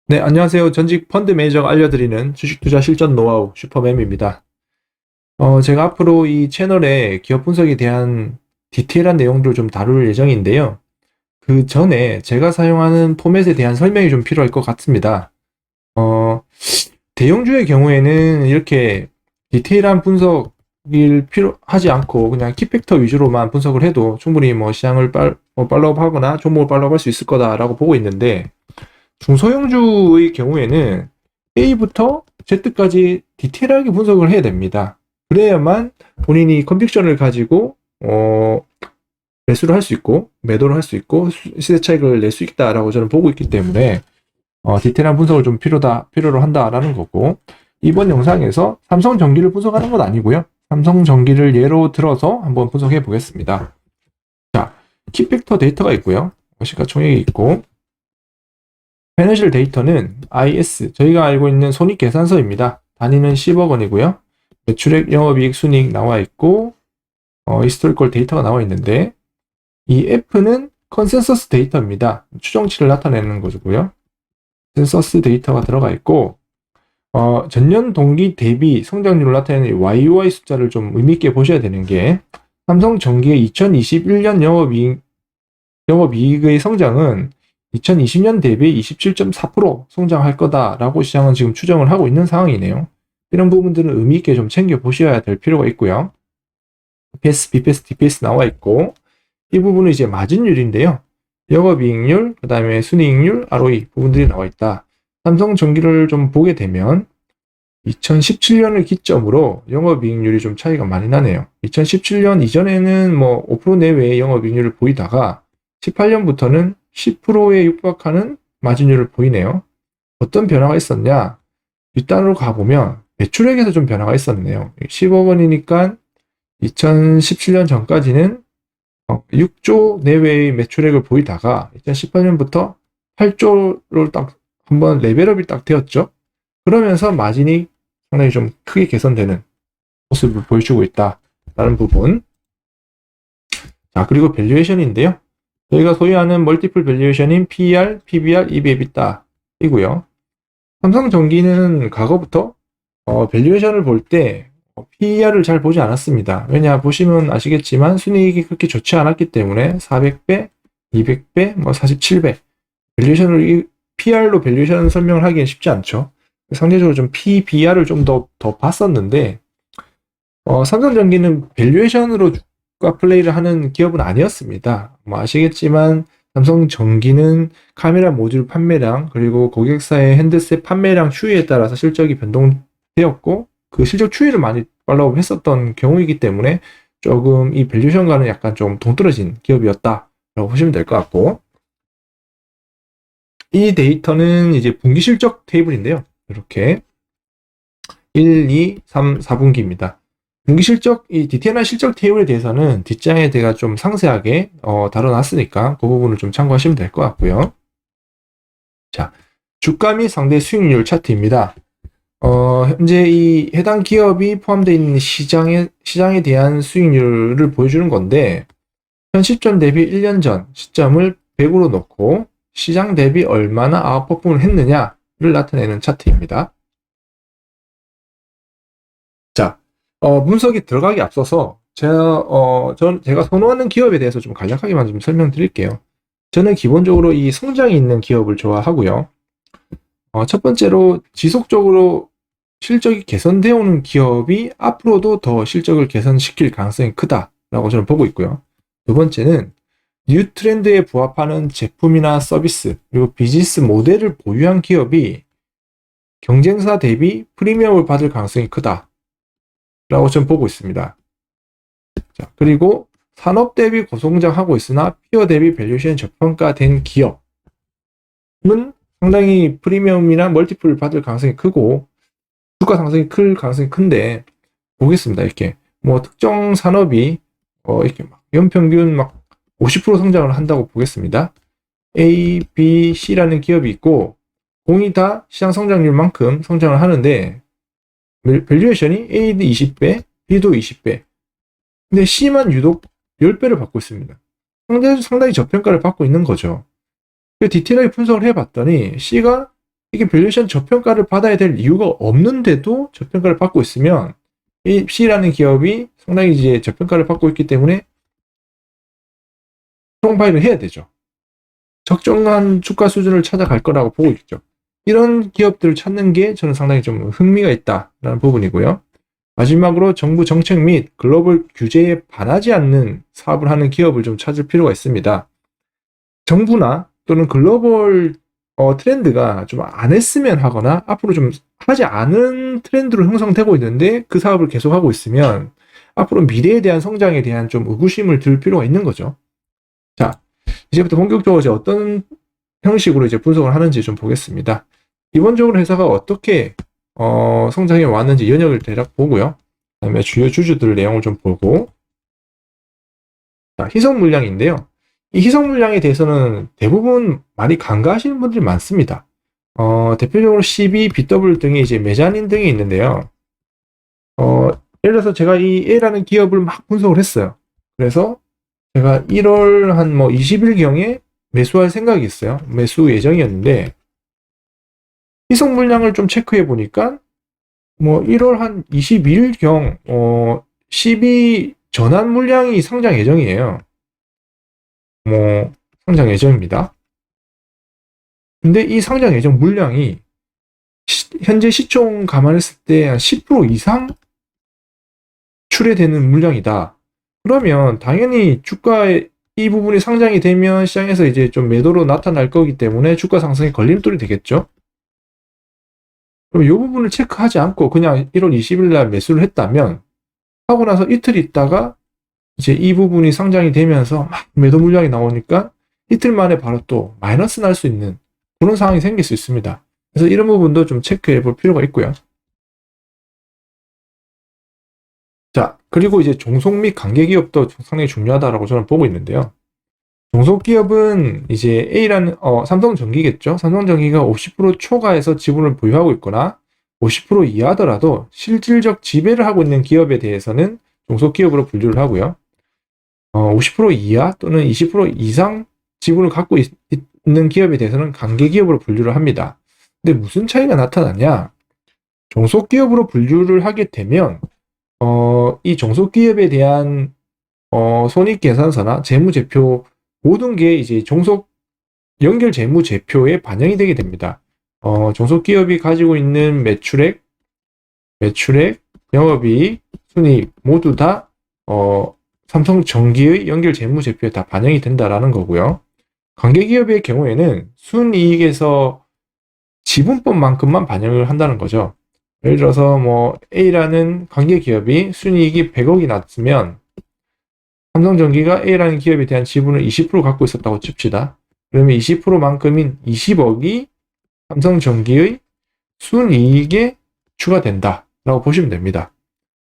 네, 안녕하세요. 전직 펀드 매니저가 알려드리는 주식 투자 실전 노하우 슈퍼맨입니다. 제가 앞으로 이 채널에 기업 분석에 대한 디테일한 내용들을 좀 다룰 예정인데요. 그 전에 제가 사용하는 포맷에 대한 설명이 좀 필요할 것 같습니다. 어, 대형주의 경우에는 이렇게 디테일한 분석을 필요하지 않고 그냥 키팩터 위주로만 분석을 해도 충분히 뭐 시장을 팔로우하거나 종목을 팔로우할 수 있을 거다라고 보고 있는데, 중소형주의 경우에는 A부터 Z까지 디테일하게 분석을 해야 됩니다. 그래야만 본인이 컨빅션을 가지고 매수를 할 수 있고 매도를 할 수 있고 시세 차익을 낼 수 있다라고 저는 보고 있기 때문에 디테일한 분석을 좀 필요로 한다라는 거고, 이번 영상에서 삼성전기를 분석하는 건 아니고요. 삼성전기를 예로 들어서 한번 분석해 보겠습니다. 자, 키팩터 데이터가 있고요. 시가총액이 있고, 파이낸셜 데이터는 IS, 저희가 알고 있는 손익계산서입니다. 단위는 10억 원이고요. 매출액, 영업이익, 순이익 나와 있고, 히스토리컬 데이터가 나와 있는데, 이 F는 컨센서스 데이터입니다. 추정치를 나타내는 거고요. 컨센서스 데이터가 들어가 있고, 전년 동기 대비 성장률을 나타내는 YOY 숫자를 좀 의미 있게 보셔야 되는 게, 삼성전기의 2021년 영업이익의 성장은 2020년 대비 27.4% 성장할 거다라고 시장은 지금 추정을 하고 있는 상황이네요. 이런 부분들은 의미 있게 좀 챙겨 보셔야 될 필요가 있고요. EPS, BPS, DPS 나와 있고, 이 부분은 이제 마진율인데요. 영업이익률, 그 다음에 순이익률, ROE 부분들이 나와 있다. 삼성전기를 좀 보게 되면 2017년을 기점으로 영업이익률이 좀 차이가 많이 나네요. 2017년 이전에는 뭐 5% 내외의 영업이익률을 보이다가 18년부터는 10%에 육박하는 마진율을 보이네요. 어떤 변화가 있었냐? 뒷단으로 가보면 매출액에서 좀 변화가 있었네요. 10억 원이니까 2017년 전까지는 6조 내외의 매출액을 보이다가 2018년부터 8조를 딱 한번 레벨업이 딱 되었죠. 그러면서 마진이 상당히 좀 크게 개선되는 모습을 보여주고 있다라는 부분. 자, 그리고 밸류에이션인데요. 저희가 소유하는 멀티플 밸류에이션인 PER, PBR, EV/EBITDA 이고요. 삼성전기는 과거부터 밸류에이션을 볼 때 PER을 잘 보지 않았습니다. 왜냐, 보시면 아시겠지만 순이익이 그렇게 좋지 않았기 때문에 400배, 200배, 뭐 47배 밸류에이션을 PR로 밸류에이션 설명을 하기엔 쉽지 않죠. 상대적으로 좀 PBR을 좀 더 봤었는데, 삼성전기는 밸류에이션으로 주가 플레이를 하는 기업은 아니었습니다. 뭐 아시겠지만 삼성전기는 카메라 모듈 판매량, 그리고 고객사의 핸드셋 판매량 추이에 따라서 실적이 변동되었고, 그 실적 추이를 많이 팔로우 했었던 경우이기 때문에 조금 이 밸류에이션과는 약간 좀 동떨어진 기업이었다라고 보시면 될 것 같고, 이 데이터는 이제 분기 실적 테이블인데요. 이렇게 1, 2, 3, 4분기입니다. 분기 실적, 이 디테일한 실적 테이블에 대해서는 뒷장에 제가 좀 상세하게 다뤄놨으니까 그 부분을 좀 참고하시면 될 것 같고요. 자, 주가 및 상대 수익률 차트입니다. 현재 이 해당 기업이 포함되어 있는 시장에 대한 수익률을 보여주는 건데, 현 시점 대비 1년 전 시점을 100으로 놓고 시장 대비 얼마나 아웃퍼폼을 했느냐를 나타내는 차트입니다. 자, 분석이 들어가기 앞서서 제가 선호하는 기업에 대해서 좀 간략하게만 좀 설명드릴게요. 저는 기본적으로 이 성장이 있는 기업을 좋아하고요. 첫 번째로 지속적으로 실적이 개선되어 오는 기업이 앞으로도 더 실적을 개선시킬 가능성이 크다라고 저는 보고 있고요. 두 번째는 뉴 트렌드에 부합하는 제품이나 서비스, 그리고 비즈니스 모델을 보유한 기업이 경쟁사 대비 프리미엄을 받을 가능성이 크다 라고 저는 보고 있습니다. 자, 그리고 산업 대비 고성장하고 있으나 피어 대비 밸류에이션 저평가된 기업은 상당히 프리미엄이나 멀티플을 받을 가능성이 크고 주가 상승이 클 가능성이 큰데, 보겠습니다. 이렇게 뭐 특정 산업이 이렇게 막 연평균 막 50% 성장을 한다고 보겠습니다. A, B, C라는 기업이 있고 공이 다 시장 성장률만큼 성장을 하는데 밸류에이션이 A도 20배, B도 20배. 근데 C만 유독 10배를 받고 있습니다. 상당히 저평가를 받고 있는 거죠. 디테일하게 분석을 해봤더니 C가 이게 밸류에이션 저평가를 받아야 될 이유가 없는데도 저평가를 받고 있으면 이 C라는 기업이 상당히 이제 저평가를 받고 있기 때문에 스트롱바이를 해야 되죠. 적정한 주가 수준을 찾아갈 거라고 보고 있죠. 이런 기업들을 찾는 게 저는 상당히 좀 흥미가 있다라는 부분이고요. 마지막으로 정부 정책 및 글로벌 규제에 반하지 않는 사업을 하는 기업을 좀 찾을 필요가 있습니다. 정부나 또는 글로벌 트렌드가 좀 안 했으면 하거나 앞으로 좀 하지 않은 트렌드로 형성되고 있는데 그 사업을 계속하고 있으면 앞으로 미래에 대한 성장에 대한 좀 의구심을 들 필요가 있는 거죠. 자, 이제부터 본격적으로 이제 어떤 형식으로 이제 분석을 하는지 좀 보겠습니다. 기본적으로 회사가 어떻게 성장해 왔는지 연역을 대략 보고요. 그다음에 주요 주주들 내용을 좀 보고, 자, 희석 물량인데요. 이 희석 물량에 대해서는 대부분 많이 간과하시는 분들이 많습니다. 대표적으로 CB, BW 등의 이제 메자닌 등이 있는데요. 예를 들어서 제가 이 A라는 기업을 막 분석을 했어요. 그래서 제가 1월 한 20일경에 매수할 생각이 있어요. 매수 예정이었는데, 희석 물량을 좀 체크해 보니까 1월 한 22일경 CB 전환 물량이 상장 예정이에요. 상장 예정입니다. 근데 이 상장 예정 물량이 현재 시총 감안했을 때 한 10% 이상 출회되는 물량이다. 그러면 당연히 주가에 이 부분이 상장이 되면 시장에서 이제 좀 매도로 나타날 거기 때문에 주가 상승에 걸림돌이 되겠죠. 그럼 이 부분을 체크하지 않고 그냥 1월 20일 날 매수를 했다면 하고 나서 이틀 있다가 이제 이 부분이 상장이 되면서 막 매도 물량이 나오니까 이틀 만에 바로 또 마이너스 날 수 있는 그런 상황이 생길 수 있습니다. 그래서 이런 부분도 좀 체크해 볼 필요가 있고요. 자, 그리고 이제 종속 및 관계 기업도 상당히 중요하다라고 저는 보고 있는데요. 종속 기업은 이제 A라는 삼성전기겠죠. 삼성전기가 50% 초과해서 지분을 보유하고 있거나 50% 이하더라도 실질적 지배를 하고 있는 기업에 대해서는 종속 기업으로 분류를 하고요. 50% 이하 또는 20% 이상 지분을 갖고 있는 기업에 대해서는 관계 기업으로 분류를 합니다. 근데 무슨 차이가 나타나냐? 종속 기업으로 분류를 하게 되면 이 종속 기업에 대한 손익계산서나 재무제표 모든 게 이제 종속 연결 재무제표에 반영이 되게 됩니다. 종속 기업이 가지고 있는 매출액, 영업이익, 순이익 모두 다 삼성전기의 연결 재무제표에 다 반영이 된다라는 거고요. 관계기업의 경우에는 순이익에서 지분법만큼만 반영을 한다는 거죠. 예를 들어서 A라는 관계기업이 순이익이 100억이 났으면 삼성전기가 A라는 기업에 대한 지분을 20% 갖고 있었다고 칩시다. 그러면 20%만큼인 20억이 삼성전기의 순이익에 추가된다라고 보시면 됩니다.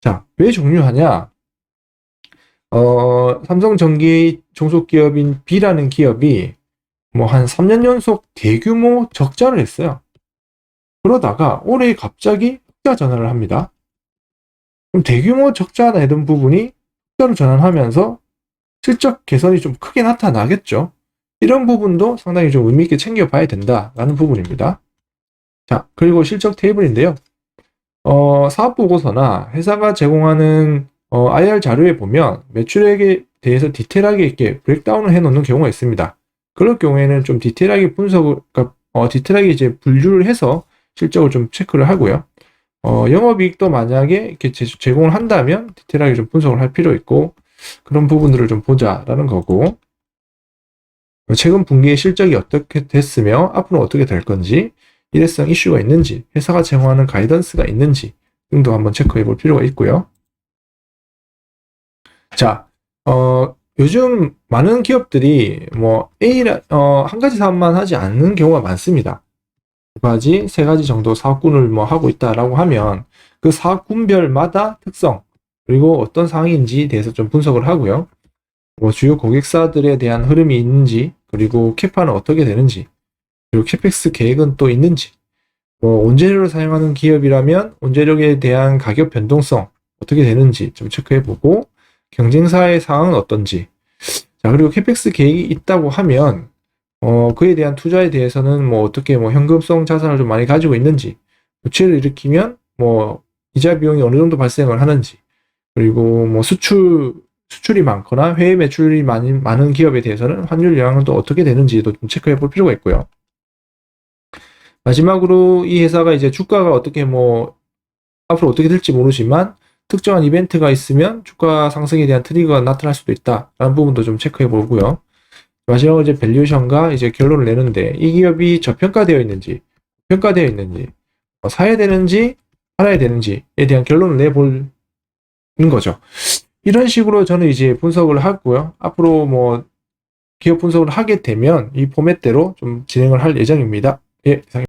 자, 왜 중요하냐? 삼성전기의 종속기업인 B라는 기업이 한 3년 연속 대규모 적자를 했어요. 그러다가 올해 갑자기 흑자 전환을 합니다. 그럼 대규모 적자 내던 부분이 흑자로 전환하면서 실적 개선이 좀 크게 나타나겠죠. 이런 부분도 상당히 좀 의미 있게 챙겨봐야 된다라는 부분입니다. 자, 그리고 실적 테이블인데요. 사업보고서나 회사가 제공하는 IR 자료에 보면 매출액에 대해서 디테일하게 이렇게 브레이크다운을 해놓는 경우가 있습니다. 그럴 경우에는 좀 디테일하게 디테일하게 이제 분류를 해서 실적을 좀 체크를 하고요. 영업이익도 만약에 이렇게 제공을 한다면 디테일하게 좀 분석을 할 필요 있고 그런 부분들을 좀 보자라는 거고, 최근 분기의 실적이 어떻게 됐으며 앞으로 어떻게 될 건지, 일회성 이슈가 있는지, 회사가 제공하는 가이던스가 있는지 등도 한번 체크해 볼 필요가 있고요. 자, 요즘 많은 기업들이 한 가지 사업만 하지 않는 경우가 많습니다. 세 가지 정도 사업군을 하고 있다라고 하면 그 사업군별마다 특성, 그리고 어떤 상황인지에 대해서 좀 분석을 하고요. 주요 고객사들에 대한 흐름이 있는지, 그리고 캐파는 어떻게 되는지, 그리고 캐펙스 계획은 또 있는지, 원재료를 사용하는 기업이라면 원재료에 대한 가격 변동성 어떻게 되는지 좀 체크해보고, 경쟁사의 상황은 어떤지. 자, 그리고 캐펙스 계획이 있다고 하면 그에 대한 투자에 대해서는 뭐 어떻게 뭐 현금성 자산을 좀 많이 가지고 있는지, 부채를 일으키면 뭐 이자 비용이 어느 정도 발생을 하는지, 그리고 뭐 수출이 많거나 해외 매출이 많은 기업에 대해서는 환율 영향은 또 어떻게 되는지도 좀 체크해 볼 필요가 있고요. 마지막으로 이 회사가 이제 주가가 어떻게 뭐 앞으로 어떻게 될지 모르지만 특정한 이벤트가 있으면 주가 상승에 대한 트리거가 나타날 수도 있다라는 부분도 좀 체크해 보고요. 마지막으로 이제 밸류에이션과 이제 결론을 내는데 이 기업이 저평가되어 있는지, 평가되어 있는지, 사야 되는지, 팔아야 되는지에 대한 결론을 내보는 거죠. 이런 식으로 저는 이제 분석을 하고요. 앞으로 뭐 기업 분석을 하게 되면 이 포맷대로 좀 진행을 할 예정입니다. 예, 이상입니다.